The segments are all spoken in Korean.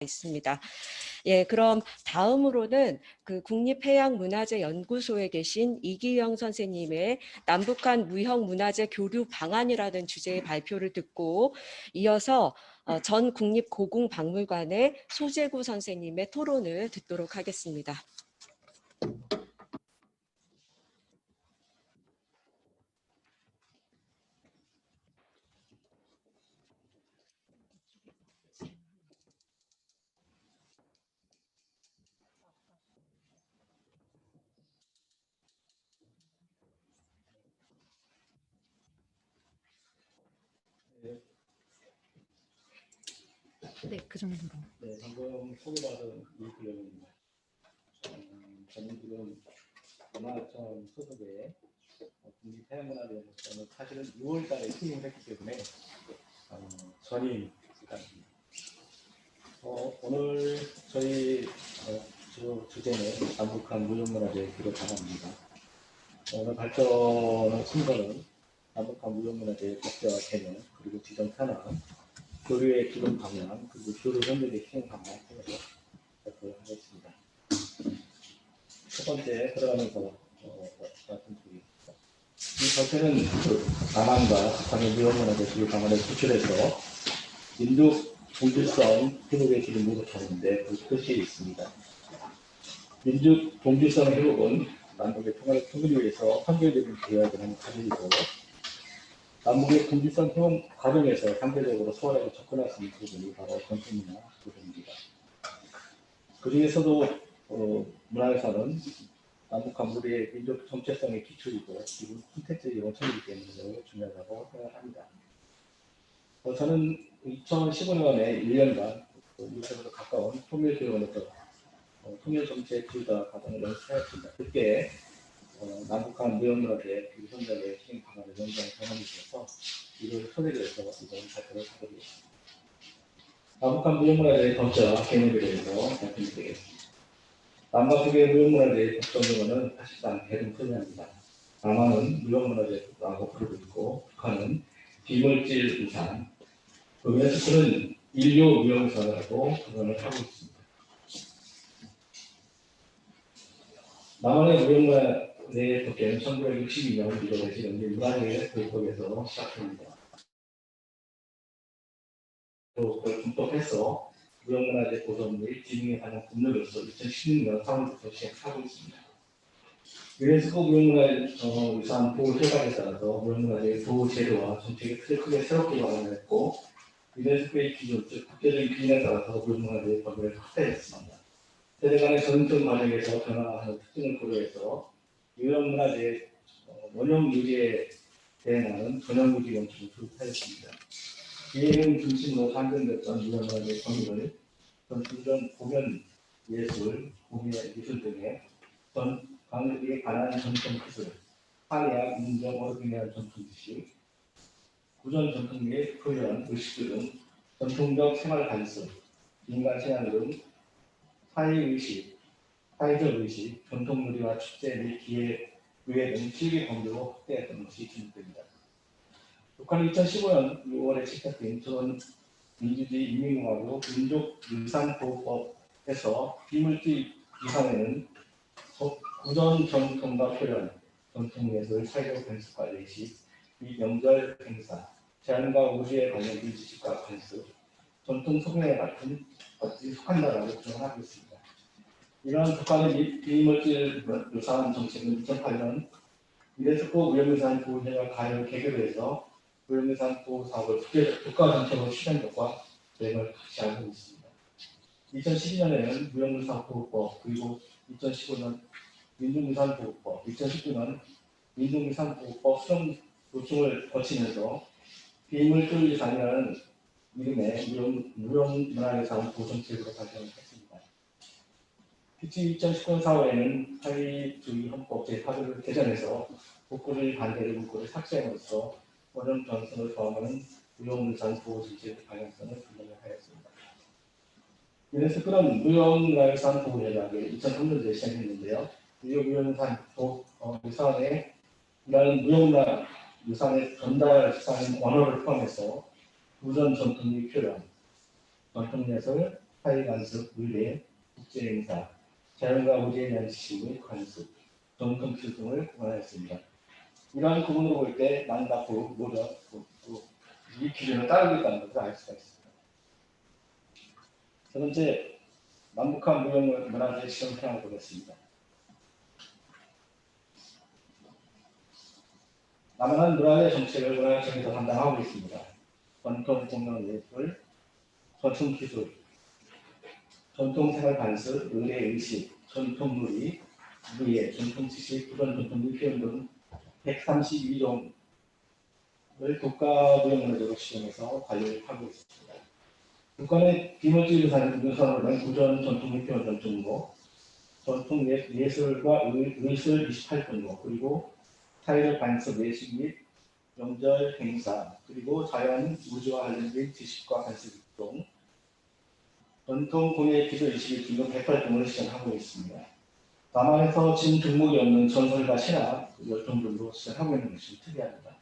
있습니다. 예, 그럼 다음으로는 그 국립해양문화재연구소에 계신 이기영 선생님의 남북한 무형문화재 교류 방안이라는 주제의 발표를 듣고 이어서 전 국립고궁박물관의 소재구 선생님의 토론을 듣도록 하겠습니다. 네, 그 정도로. 네, 방금 소개받은 이기영입니다. 저는 지금 문화청 소속의 국립해양문화재연구소는 사실은 6월달에 취임을 했기 때문에 전임 시간입니다. 오늘 저희 주제는 남북한 무형문화재 교류 방안입니다. 오늘 발표는 순서는 남북한 무형문화재 국제화 개념 그리고 지정 현황 교류의 기본 방향 그리고 교류 현장의 시행 방향 등으로 발표하겠습니다. 첫 번째 들어가면서 말씀드리겠습니다. 이 발표는 남한과 북한의 무형문화재 교류 방안을 구출해서 민족 동질성 회복의 길을 모색하는데 그 표시에 있습니다. 민족 동질성 회복은 남북의 평화를 통일을 위해서 선결적인 대화를 가지고 남북의 동질성 회복 과정에서 상대적으로 수월하게 접근할 수 있는 부분이 바로 전통문화 부분입니다. 그 중에서도 문화유산은 남북한 무리의 민족 정체성의 기초이고 기본 선택적인 원천이기 때문에 매우 중요하다고 생각합니다. 저는 2015년에 1년간 미국에서 가까운 통일교원에서 통일정책 지도자 과정을 연수하였습니다. 그때 남북한 무형문화재 교류 현장의 시행 방안을 연구한 경험이 있어서 이를 소개를 해서 이번 발표를 하게 되었습니다. 남북한 무형문화재의 정체와 개념에 대해서 말씀드리겠습니다. 남북의 무형문화재의 법정용어는 사실상 대중 소개합니다. 남한은 무형문화재라고 부르고 있고 북한은 비물질 유산, 유네스코는 인류 무형유산이라고 구분을 하고 있습니다. 남한의 무형문화재 법계는 1962년 1월에 지정된 문화재 교육법에서 시작됩니다. 그걸 준법해서 무형문화재 보존 및 진흥에 관한 법률로서 2016년 3월부터 시행하고 있습니다. 유네스코 무형문화유산 보호 협약에 따라서 무형문화재의 보호 제도와 정책의 틀을 크게 새롭게 마련했고 유네스코의 기준, 즉 국제적인 기준에 따라서 무형문화재의 범위를 확대했습니다. 세대 간의 전통 과정에서 변화하는 특징을 고려해서 무형문화재 원형 유지에 대응하는 전형 유지 원칙을 도입하였습니다. 기회는 중심으로 상정됐던 무형문화재 범위를 전통적 공연 예술, 공예 미술 등의 관객에 관한 전통 기술, 화약, 인정, 어른에 대한 전통 지식, 구전 전통 및 표현, 의식 등 전통적 생활 관습, 인간 생활 등 사회의식, 사회적 의식, 전통 놀이와 축제 및 기회, 의회 등 실기 범위로 확대했던 것이 주목됩니다. 북한은 2015년 6월에 채택된 조선민주주의 인민공화국 민족유산보호법에서 비물질 유산에는 구전 전통과 표현, 전통예술, 사회적 관습과 예식, 및 명절 행사, 자연과 우주에 관련된 지식과 관습, 전통 소명에 같은 것들이 속한다라고 주장하고 있습니다. 이러한 북한의 비물질 유산 정책은 2008년 유네스코 무형유산 보호협약 가입을 계기로 해서 무형유산 보호 사업을 국가 정책으로 실현력과 대응을 같이 하고 있습니다. 2012년에는 무형유산 보호법 그리고 2015년 민족유산보호법, 2019년 민족유산보호법 수정 요청을 거치면서 비물질 유산이라는 이름의 무형문화유산 보존체제로 발전했습니다. 특히 2019년 4월에는 사회주의 헌법 제8조를 개정해서 복구를 반대를 문구를 삭제함으로써 원형 전선을 포함하는 무형유산 보호 정책의 방향성을 분명하였습니다. 유네스코는 무형문화유산 보호협약을 2003년도에 시행했는데요. 무형유산 유산에 이라는 무형문화 유산의 전달사인 언어를 포함해서 구전 전통 및 표현, 전통예술, 사회 관습, 의례, 국제 행사, 자연과 우주에 대한 지식의 관습, 전통 기술 등을 원하였습니다. 이러한 구분으로 볼 때 남과 모두 이 기준을 따르고 있다는 것을 알 수가 있습니다. 세 번째, 남북한 무형 문화재 실험 현황을 보겠습니다. 남한은 문화재 정책을 문화청에서 담당하고 있습니다. 전통 공연 예술, 전통 기술, 전통 생활 관습, 의례 의식, 전통 놀이, 무예, 전통 지식, 부전 전통 표현 등 132종을 국가 무형문화재로 지정해서 관리를 하고 있습니다. 국가는 비물질 유산으로 된 구전 전통 표현 전통고, 전통 예술과 의술 28종목, 그리고 사회적 관습 예식 및 명절 행사, 그리고 자연 우주와 관련된 지식과 관습 등 전통 공예 기술 의식이 등등 108종을 시전하고 있습니다. 남한에서 지금 종목이 없는 전설과 신화 10종들로 시전하고 있는 것이 특이합니다.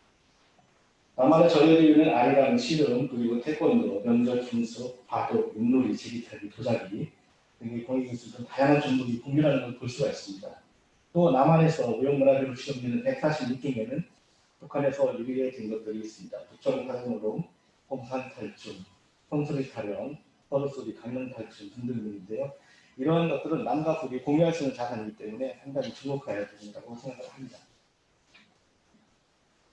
남한의 전래되는 아이랑 씨름, 그리고 태권도, 명절 분수, 바둑, 윷놀이, 제기타기, 도자기 등의 공예기술 등 다양한 종목이 공유하는 걸 볼 수가 있습니다. 또 남한에서 무형문화재로 지정되는 146종에는 북한에서 유리에 된 것들이 있습니다. 북쪽사정으로 홍산탈춤, 성소리 타령, 서로소리, 강릉탈춤 등등인데요. 이러한 것들은 남과 북이 공유할 수 있는 자산이기 때문에 상당히 주목해야 된다고 생각을 합니다.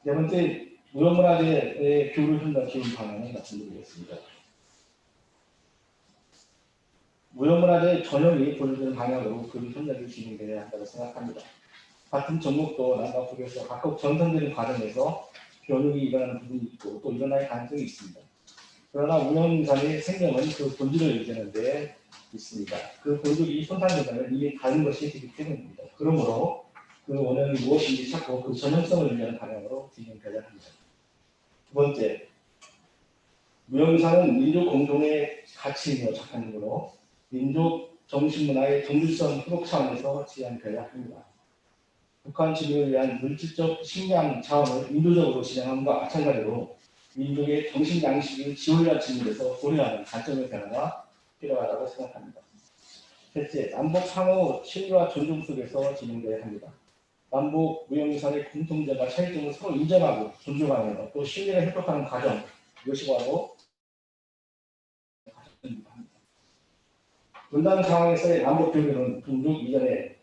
네 번째, 무형문화재의 교류 현장 기본 방안을 말씀드리겠습니다. 무형문화재 전형이 보여주는 방향으로 교류 현장이 진행되어야 한다고 생각합니다. 같은 종목도 남과 북에서 각각 전선되는 과정에서 변형이 일어나는 부분이 있고 또 일어날 가능성이 있습니다. 그러나 운영상의 생명은 그 본질을 유지하는 데 있습니다. 그 본질이 손상된다면 이미 다른 것이 되기 때문입니다. 그러므로 그 원인이 무엇인지 찾고 그 전형성을 유지하는 방향으로 진행되어야 합니다. 두 번째, 무형상은 민족 공동의 가치이며 착한으로 민족 정신문화의 정밀성 회복 차원에서 지향되어야 합니다. 북한 주민을 위한 물질적 식량 자원을 인도적으로 진행함과 마찬가지로 민족의 정신 양식을 지원할 측면에서 고려하는 관점의 변화가 필요하다고 생각합니다. 셋째, 남북 상호 신뢰와 존중 속에서 진행되어야 합니다. 남북 무형유산의 공통점과 차이점을 서로 인정하고 존중하며 또 신뢰를 회복하는 과정, 이것이 바로 합니다. 분단 상황에서의 남북 교류는 동족 이전에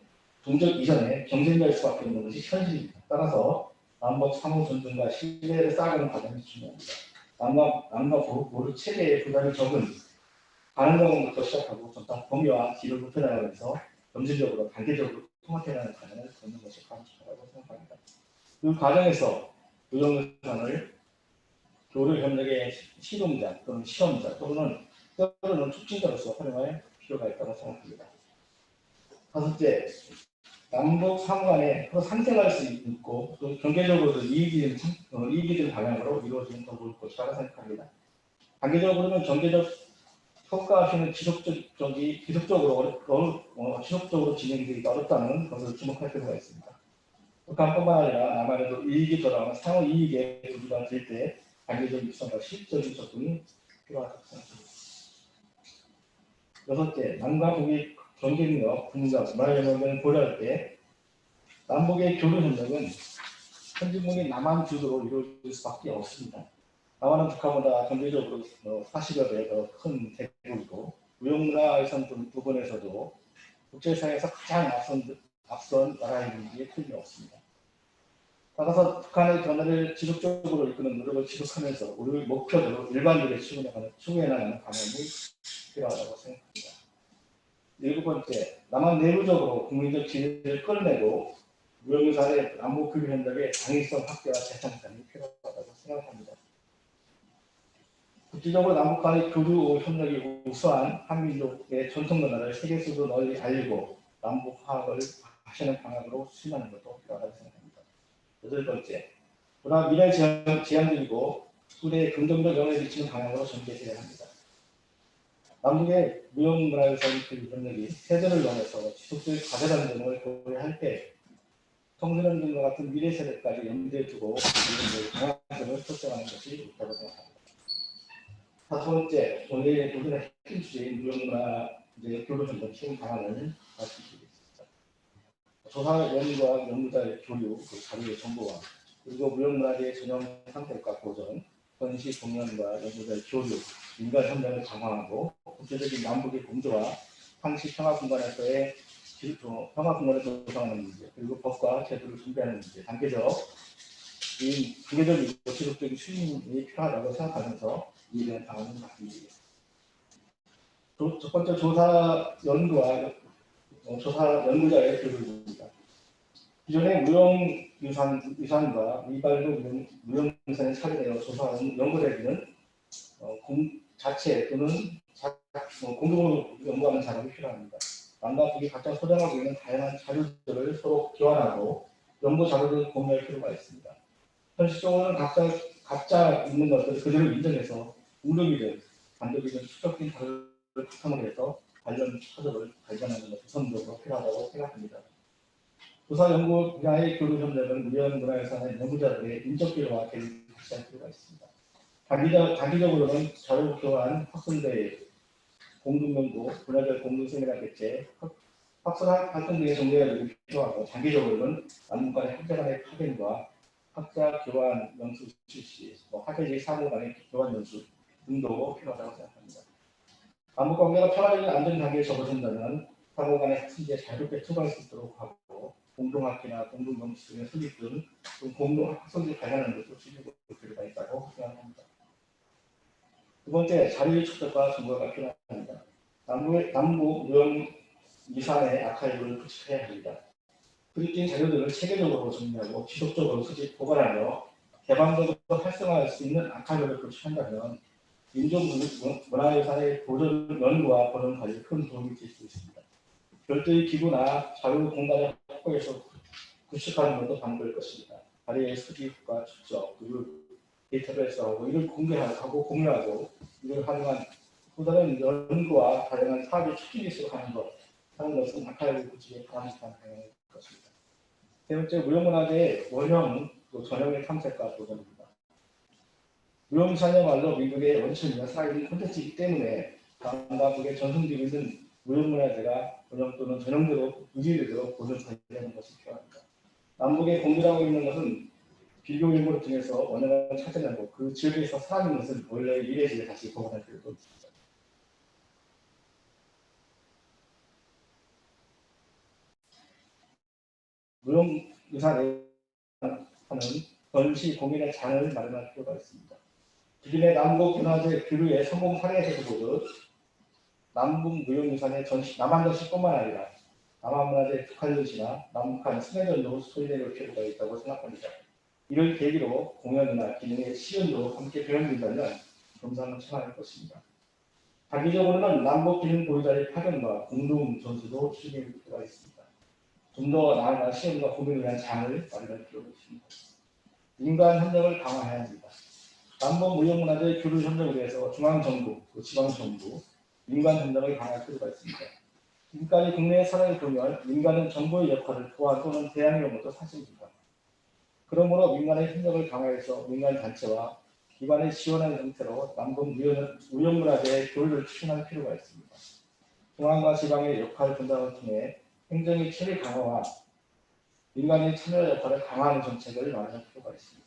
경쟁될 수밖에 없는 것이 현실입니다. 따라서 남북 상호 존중과 신뢰를 쌓아가는 과정이 중요합니다. 남과 북 모두 체계의 부담이 적은 가능성부터 시작하고 점차 범위와 질을 높여나가면서 점진적으로 단계적으로 통합해나가는 과정을 걷는 것이 가능하다고 생각합니다. 그 과정에서 무형유산을 교류 협력의 시동자 또는 시험자 또는 때로는 촉진자로서 활용할 필요가 있다고 생각합니다. 다섯째, 남북 상호 간에 서로 상생할 수 있고 또 경제적으로도 이익이 되는 방향으로 이루어지면 더 좋을 것이라고 생각합니다. 단계적으로는 경제적 효과시는 지속적으로 진행되기 어렵다는 것을 주목할 필요가 있습니다. 북한뿐만 아니라 남한에도 이익이 돌아오는 상호 이익에 기반이 될 때 단계적 육성과 실질적인 접근이 필요하다고 생각합니다. 여섯째, 남과 북의 경쟁력, 군사, 문화 영역을 고려할 때 남북의 교류 협력은 현지국민 남한 주도로 이루어질 수밖에 없습니다. 남한은 북한보다 경제적으로 40여 배 더 큰 대국이고 무형문화유산 부분에서도 국제사회에서 가장 앞선 나라임이 틀림없습니다. 따라서 북한의 변화를 지속적으로 이끄는 노력을 지속하면서 우리 목표로 일반적으로 추구해 나가는 방향이 필요하다고 생각합니다. 일곱 번째, 남한 내부적으로 국민적 지지를 끌어내고 무형유산의 남북 교류 협력의 장애성 확대와 재창산이 필요하다고 생각합니다. 국제적으로 남북 간의 교류 협력이 우수한 한민족의 전통 문화를 세계적으로 널리 알리고 남북 화합을 하시는 방향으로 추진하는 것도 필요하다고 생각합니다. 여덟 번째, 보다 미래 지향적이고 후대에 긍정적 영향을 미치는 방향으로 전개되어야 합니다. 남북의 무형문화유산 교류 협력이 세대를 넘어서 지속적 가세라는 점을 고려할 때 청소년 등과 같은 미래 세대까지 염두에 두고 강한 점을 설정하는 것이 옳다고 생각합니다. 다섯 번째, 오늘의 핵심 주제인 무형문화 교류 전쟁 시행 방안을 말씀드리겠습니다. 조사 연구와 연구자의 교류, 자료의 정보화, 그리고 무형문화재의 전형 상태과 보전, 전시 공연과 연구자의 교류, 민간 협력을 강화하고 국제적인 남북의 공조와 상시 평화 공간에서의 평화 공간을 조성하는 문제, 그리고 법과 제도를 준비하는 문제, 단계적이고 지속적인 추진이 필요하다고 생각하면서 이에 대한 방안을 말씀드리겠습니다. 첫 번째, 조사 연구자의 교류입니다. 기존의 무형유산과 미발효 무형유산에 차례되어 조사하는 연구자들은 자체 또는 공동으로 연구하는 작업이 필요합니다. 남과 북이 각자 소장하고 있는 다양한 자료들을 서로 교환하고 연구 자료를 공유할 필요가 있습니다. 현실적으로는 각자 있는 것들을 그대로 인정해서 공동이든 단독이든 추적된 자료를 바탕으로 해서 관련 사적을 발견하는 것이 우선적으로 필요하다고 생각합니다. 조사 연구 분야의 교류 협력은 무형문화유산의 연구자들의 인적 교류와 계획을 확실할 필요가 있습니다. 단기적으로는 자료 교환, 학술대회, 공동연구, 분야별 공동세미나 개최, 학술 활동 등의 정례가 필요하고, 장기적으로는 남북 간의 학자 간의 파견과 학자 교환 연수 실시, 학예지 사무 간의 교환 연수 등도 필요하다고 생각합니다. 남북 관계가 평화적인 안전 단계에 접어든다면 상호 간의 학술지에 자유롭게 투과할 수 있도록 하고, 공동학회나 공동연구소 등의 설립 등 공동 학술지 발간하는 것도 추진할 필요가 있다고 생각합니다. 두 번째, 자료의 축적과 정보가 필요합니다. 남북 무형유산의 아카이브를 구축해야 합니다. 수집된 자료들을 체계적으로 정리하고 지속적으로 수집, 보관하며 개방적으로 활성화할 수 있는 아카이브를 구축한다면 민족문화유산의 보존 연구와 보존 관리에 큰 도움이 될 수 있습니다. 별도의 기구나 자료 공간을 확보해서 구축하는 것도 방법일 것입니다. 자료의 수집과 축적, 그리고 데이터베이스하고 이를 공개하고 공유하고 이를 활용한 또 다른 연구와 다양한 사업의 촉진이 하는 것은 아카이브 구축의 가능한 방향일 것입니다. 세 번째, 무형문화재의 원형 또 전형의 탐색과 보존입니다. 무형유산이야말로 미국의 원천이나 살아있는 콘텐츠이기 때문에 남과 북의 전승되고 있는 무형문화재가 원형 또는 전형대로 유지되도록 보존 관리하는 것이 필요합니다. 남북의 공유하고 있는 것은 비교일보를 통해서 원형을 찾아내고 그 지역에서 살아있는 것은 원래의 미래지에 다시 보관할 필요가 있습니다. 무형유산에 하는 전시 공연의 장을 마련할 필요가 있습니다. 기존의 남북 문화재 교류의 성공 사례에서도 보듯 남북 무형유산의 남한 전시뿐만 아니라 남한 문화재 북한 전시나 남북한 순회전도 소개될 필요가 있다고 생각합니다. 이를 계기로 공연이나 기능의 시연도 함께 병행된다면 겸사겸사할 것입니다. 단기적으로는 남북 기능 보유자의 파견과 공동 전수도 추진할 필요가 있습니다. 좀 더 나아가 시연과 공연을 위한 장을 마련할 필요가 있습니다. 민간 협력을 강화해야 합니다. 남북 무형문화재 교류 협력을 위해서 중앙정부, 지방정부, 민간 협력을 강화할 필요가 있습니다. 지금까지 국내의 사례를 보면 민간은 정부의 역할을 보완 또는 대항의 경우도 사실입니다. 그러므로 민간의 협력을 강화해서 민간 단체와 기관을 지원하는 형태로 남북 무형문화재의 교류를 추진할 필요가 있습니다. 중앙과 지방의 역할 분담을 통해 행정의 체계 강화와 민간의 참여 역할을 강화하는 정책을 마련할 필요가 있습니다.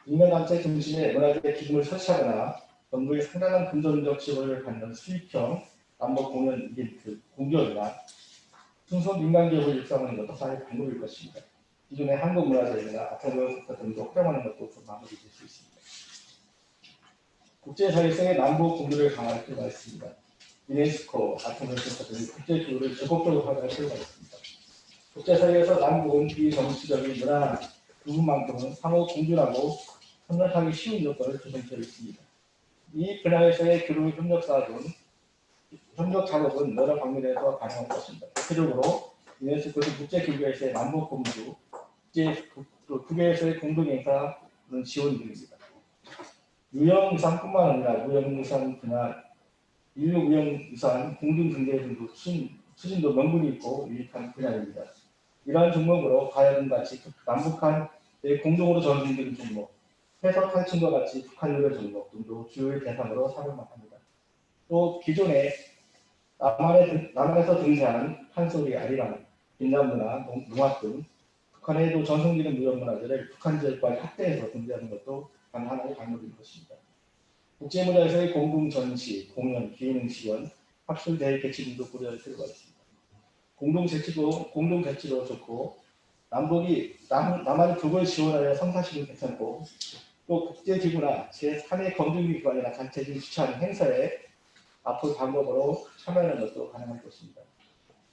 민간단체 중심의 문화재 기금을 설치하거나 정부의 상당한 금전적 지원을 받는 수익형 남북 공연 이벤트, 공연이나 순수 민간 기업을 육성하는 것도 하나의 방법일 것입니다. 기존의 한국문화재나 아트센터 등도 활용하는 것도 좀 방법이 될 수 있습니다. 국제사회성의 남북 공조를 강화할 필요가 있습니다. 유네스코, 아트센터 등의 국제 교류를 적극적으로 활용할 필요가 있습니다. 국제사회에서 남북은 비정치적인 문화 부분만큼은 상호 공존하고 협력하기 쉬운 요건을 조성되어 있습니다. 이 분야에서의 교류 협력 작업은 여러 방면에서 가능할 것입니다. 대표적으로 유네스코 국제교류에서의 남북 공조, 국외에서의 공동행사는 지원 중입니다. 무형유산뿐만 아니라 무형유산 분야, 인류 무형유산 공동등재 등도 추진도 명분이 있고 유익한 분야입니다. 이러한 종목으로 가야금 같이 남북한 공동으로 전진되는 종목, 해석 탈춤과 같이 북한 노래 전곡 등도 주요의 대상으로 사용만 합니다. 또 기존에 남한에서 등장한 판소리, 아리랑, 빛나무나 농악 등 북한의 전통적인 무형문화재를 북한 지역과 확대해서 등재하는 것도 하나의 방법인 것입니다. 국제무대에서의 공동 전시, 공연, 기능 지원, 학술 대회 개최 등도 고려할 필요가 있습니다. 공동 개최도 좋고 남한이 북을 지원하여 성사시도 괜찮고 또 국제기구나 제3의 검증기관이나 단체들이 주최하는 행사에 앞으로 방법으로 참여하는 것도 가능할 것입니다.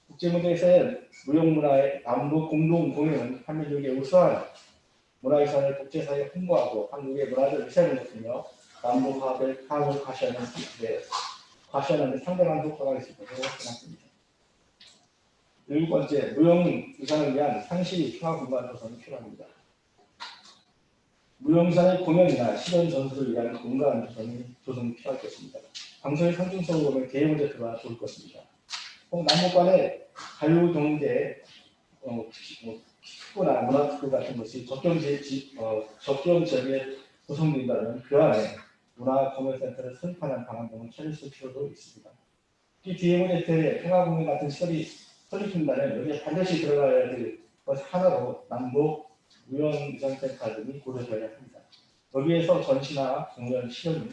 국제무대에서의 무형문화의 남북 공동 공연은 한민족의 우수한 문화유산을 국제사회에 홍보하고 한국의 문화적 위상을 높이며 남북 화합을 과시하는 데 상당한 효과가 있을 것으로 생각됩니다. 7번째, 무형유산을 위한 상시 평화 공간 조성이 필요합니다. 무형유산의 공연이나 실현 전수를 위한 공간 조성이 필요할 것입니다. 방송의 상징성으로 보면 대형 프로젝트가 좋을 것입니다. 남북 간의 자유 경제, 특구나 문화 특구 같은 것이 접경 지역에 구성된다면 그 안에 문화 공연센터를 설립하는 방안 등을 찾을 필요도 있습니다. 이 DMZ의 평화공연 같은 시설이 설립된다면 여기에 반드시 들어가야 될 것 하나로 남북 무형유산센터 등이 고려되어야 합니다. 여기에서 전시나 공연, 실험,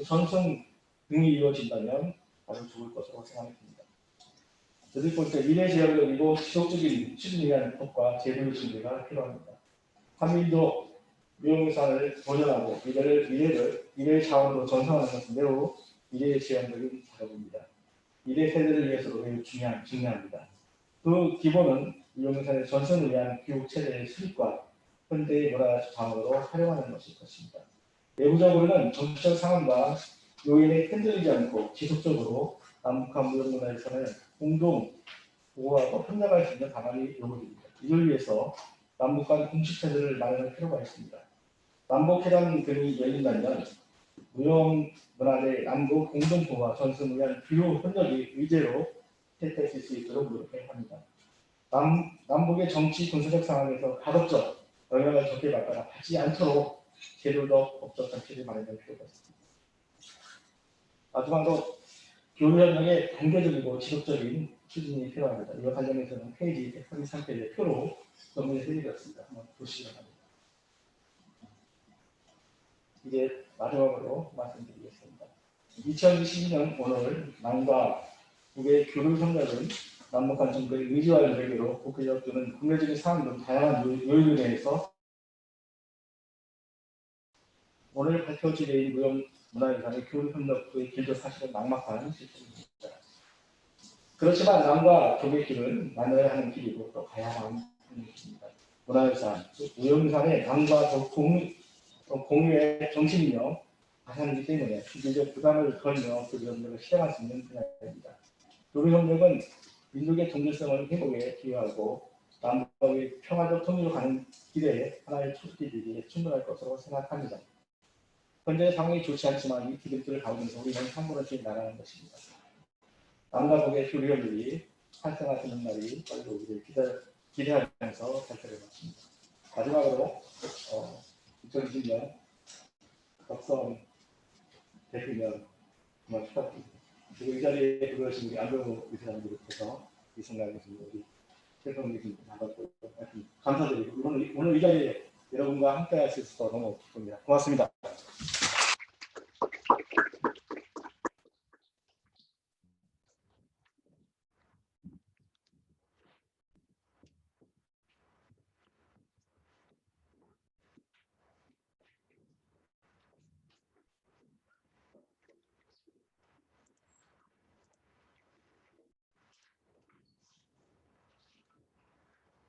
전송 등이 이루어진다면 아주 좋을 것으로 생각합니다. 8번째, 미래 지향적이고 지속적인 추진을 위한 법과 제도의 준비가 필요합니다. 한민족 무형유산을 보존하고 미래의 자원으로 전송하는 것은 매우 미래 지향적인 작업입니다. 미래 세대를 위해서도 매우 중요합니다. 그 기본은 무형유산의 전선을 위한 교육 체제의 수립과 현대의 문화 자원으로 활용하는 것일 것입니다. 내부적으로는 정치적 상황과 요인에 흔들리지 않고 지속적으로 남북한 무형문화유산을 공동 보호하고 협력할 수 있는 방안이 요구됩니다. 이를 위해서 남북 간 공식 체제를 마련할 필요가 있습니다. 남북회담 등이 열린다면 무형문화재 남북 공동보호와 전승을 위한 주요 협력이 의제로 채택될 수 있도록 노력해야 합니다. 남북의 정치 군사적 상황에서 가급적 영향을 적게 받지 않도록 제도적 법적 장치를 마련할 필요가 있습니다. 마지막으로 교류협력의 단계적이고 지속적인 추진이 필요합니다. 이와 관련해서는 페이지 133페이지의 표로 정리해드리겠습니다. 한번 보시기 바랍니다. 이제 마지막으로 말씀드리겠습니다. 2022년 오늘 남과 북의 교류협력은 남북한 정부의 의지와 노력으로 국회적 또는 국내적인 상황 등 다양한 요인에 대해서 오늘 발표 주제인 무형문화유산의 교류협력의 길도 사실은 막막한 실정입니다. 그렇지만 남과 북의 길은 만나야 하는 길이고 또 가야 하는 길입니다. 문화유산, 무형유산의 남과 북 공유의 정신이며 가산이기 때문에 비교적 부담을 덜며 교류협력을 실행할 수 있는 분야입니다. 교류협력은 민족의 독립성을 회복에 기여하고 남북의 평화적 통일로 가는 길에 하나의 초석이 되기에 충분할 것으로 생각합니다. 현재 상황이 좋지 않지만 이 기득들을 가면서 우리는 한 걸음씩 나가는 것입니다. 남과 북의 교류협력이 활성화되는 날이 빨리 오기를 기대하면서 발표를 마칩니다. 마지막으로 2020년 덕성 대표년 정말 축하드립니다. 그리고 이 자리에 들어오신 우리 안병호 의사님들께서 이 생각에 우리 대통령님 나갔고 감사드리고 오늘 이 자리에 여러분과 함께 할 수 있어서 너무 기쁩니다. 고맙습니다.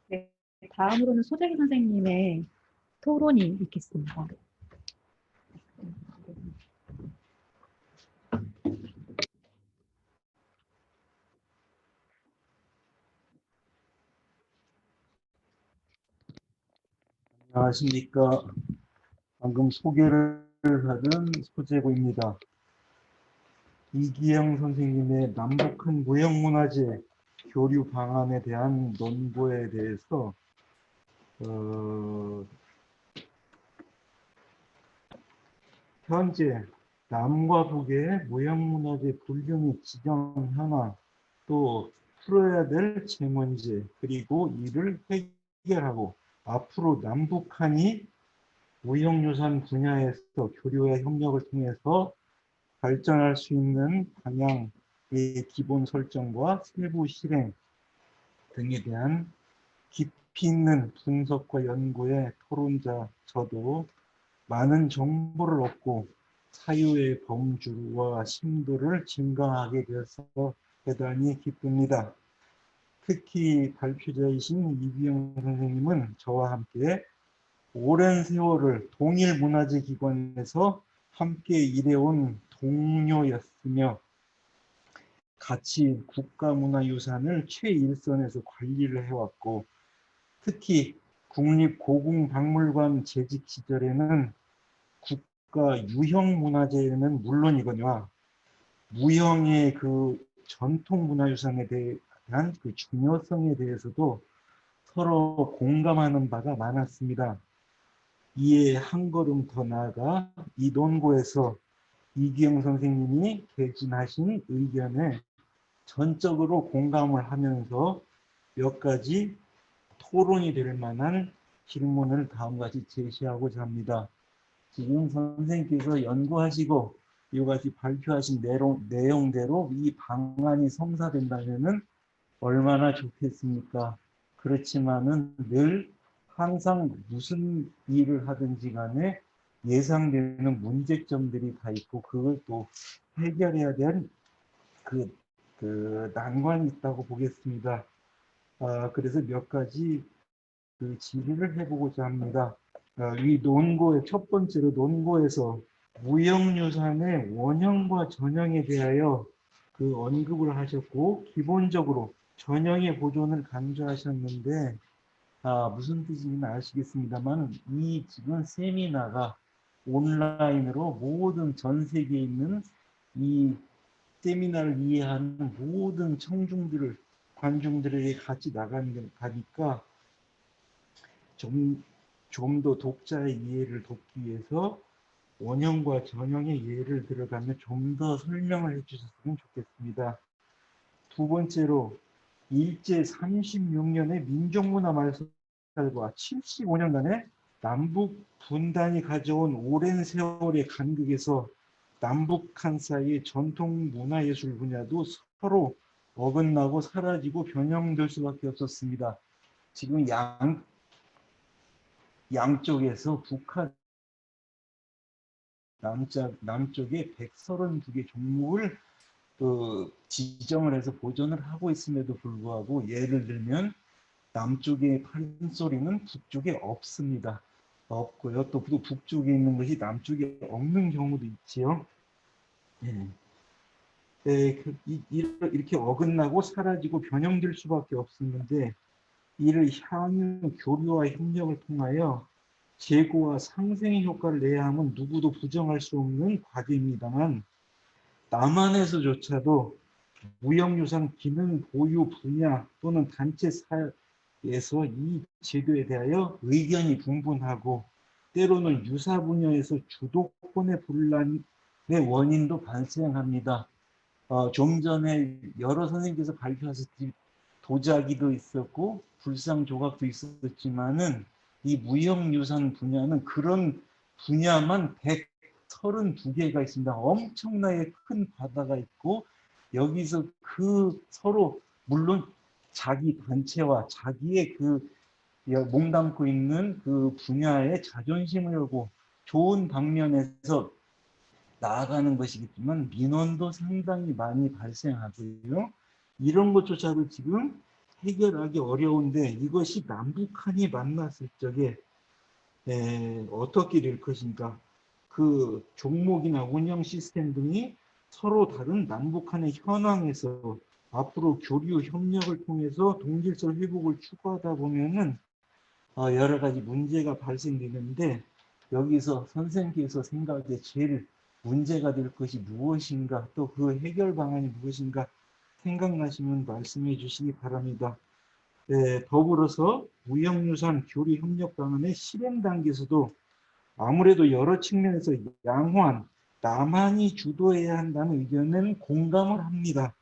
네, 다음으로는 소재기 선생님의 토론이 있겠습니다. 안녕하십니까. 방금 소개를 하던 소재고입니다. 이기영 선생님의 남북한 무형문화재 교류 방안에 대한 논고에 대해서 현재 남과 북의 무형문화재 분류 지정 현황, 또 풀어야 될 제문제, 그리고 이를 해결하고 앞으로 남북한이 무형유산 분야에서 교류와 협력을 통해서 발전할 수 있는 방향의 기본 설정과 세부 실행 등에 대한 깊이 있는 분석과 연구의 토론자 저도 많은 정보를 얻고 사유의 범주와 심도를 증강하게 되어서 대단히 기쁩니다. 특히 발표자이신 이기영 선생님은 저와 함께 오랜 세월을 동일문화재기관에서 함께 일해온 동료였으며 같이 국가문화유산을 최일선에서 관리를 해왔고, 특히 국립고궁박물관 재직 시절에는 국가유형문화재는 물론이거니와 무형의 그 전통문화유산에 대한 그 중요성에 대해서도 서로 공감하는 바가 많았습니다. 이에 한 걸음 더 나아가 이 논고에서 이기영 선생님이 개진하신 의견에 전적으로 공감을 하면서 몇 가지 토론이 될 만한 질문을 다음과 같이 제시하고자 합니다. 지금 선생님께서 연구하시고 이와 같이 발표하신 내용대로 이 방안이 성사된다면 얼마나 좋겠습니까? 그렇지만은 늘 항상 무슨 일을 하든지 간에 예상되는 문제점들이 다 있고 그걸 또 해결해야 될 그 난관이 있다고 보겠습니다. 그래서 몇 가지 그 질의를 해보고자 합니다. 이 논고의 첫 번째로 논고에서 무형유산의 원형과 전형에 대하여 그 언급을 하셨고 기본적으로 전형의 보존을 강조하셨는데 무슨 뜻인지는 아시겠습니다만 이 지금 세미나가 온라인으로 모든 전 세계에 있는 이 세미나를 이해하는 모든 관중들에게 같이 가니까 좀 더 독자의 이해를 돕기 위해서 원형과 전형의 예를 들어가며 좀 더 설명을 해주셨으면 좋겠습니다. 두 번째로 일제 36년의 민족문화 말살과 75년간의 남북 분단이 가져온 오랜 세월의 간극에서 남북한 사이의 전통 문화예술 분야도 서로 어긋나고 사라지고 변형될 수밖에 없었습니다. 지금 양쪽에서 북한 남쪽에 132개 종목을 지정을 해서 보존을 하고 있음에도 불구하고 예를 들면 남쪽의 판소리는 북쪽에 없습니다. 없고요. 또 북쪽에 있는 것이 남쪽에 없는 경우도 있지요. 이렇게 어긋나고 사라지고 변형될 수밖에 없었는데 이를 향후 교류와 협력을 통하여 재고와 상생의 효과를 내야 하면 누구도 부정할 수 없는 과제입니다만 남한에서조차도 무형유산 기능 보유 분야 또는 단체 사에서 이 제도에 대하여 의견이 분분하고 때로는 유사 분야에서 주도권의 분란의 원인도 발생합니다. 좀 전에 여러 선생님께서 발표하셨듯이 도자기도 있었고 불상 조각도 있었지만은 이 무형유산 분야는 그런 분야만 132개가 있습니다. 엄청나게 큰 바다가 있고 여기서 그 서로 물론 자기 단체와 자기의 그 몸담고 있는 그 분야에 자존심을 열고 좋은 방면에서 나아가는 것이겠지만 민원도 상당히 많이 발생하고요. 이런 것조차도 지금 해결하기 어려운데 이것이 남북한이 만났을 적에 어떻게 될 것인가. 그 종목이나 운영 시스템 등이 서로 다른 남북한의 현황에서 앞으로 교류 협력을 통해서 동질서 회복을 추구하다 보면은 여러 가지 문제가 발생되는데 여기서 선생님께서 생각에 제일 문제가 될 것이 무엇인가 또 그 해결 방안이 무엇인가 생각나시면 말씀해 주시기 바랍니다. 더불어서 무형유산 교류 협력 방안의 실행 단계에서도 아무래도 여러 측면에서 양호한 남한이 주도해야 한다는 의견은 공감을 합니다.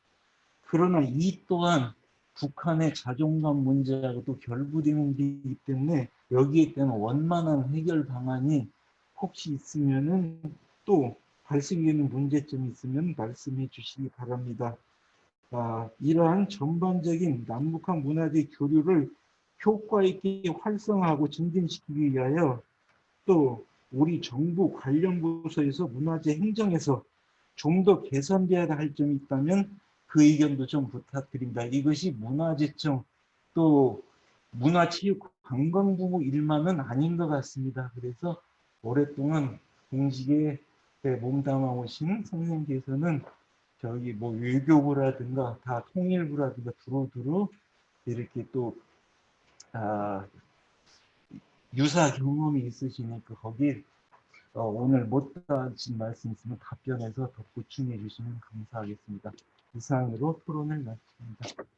그러나 이 또한 북한의 자존감 문제하고도 결부되는 문제이기 때문에 여기에 대한 원만한 해결 방안이 혹시 있으면은 또 발생되는 문제점이 있으면 말씀해 주시기 바랍니다. 이러한 전반적인 남북한 문화적 교류를 효과 있게 활성화하고 증진시키기 위하여 또 우리 정부 관련 부서에서 문화재 행정에서 좀 더 개선되어야 할 점이 있다면 그 의견도 좀 부탁드립니다. 이것이 문화재청 또 문화체육관광부 일만은 아닌 것 같습니다. 그래서 오랫동안 공직에 몸담아 오신 선생님께서는 저기 뭐 외교부라든가 다 통일부라든가 두루두루 이렇게 또 유사 경험이 있으시니까 거기에 오늘 못다하신 말씀 있으면 답변해서 더 보충해 주시면 감사하겠습니다. 이상으로 토론을 마칩니다.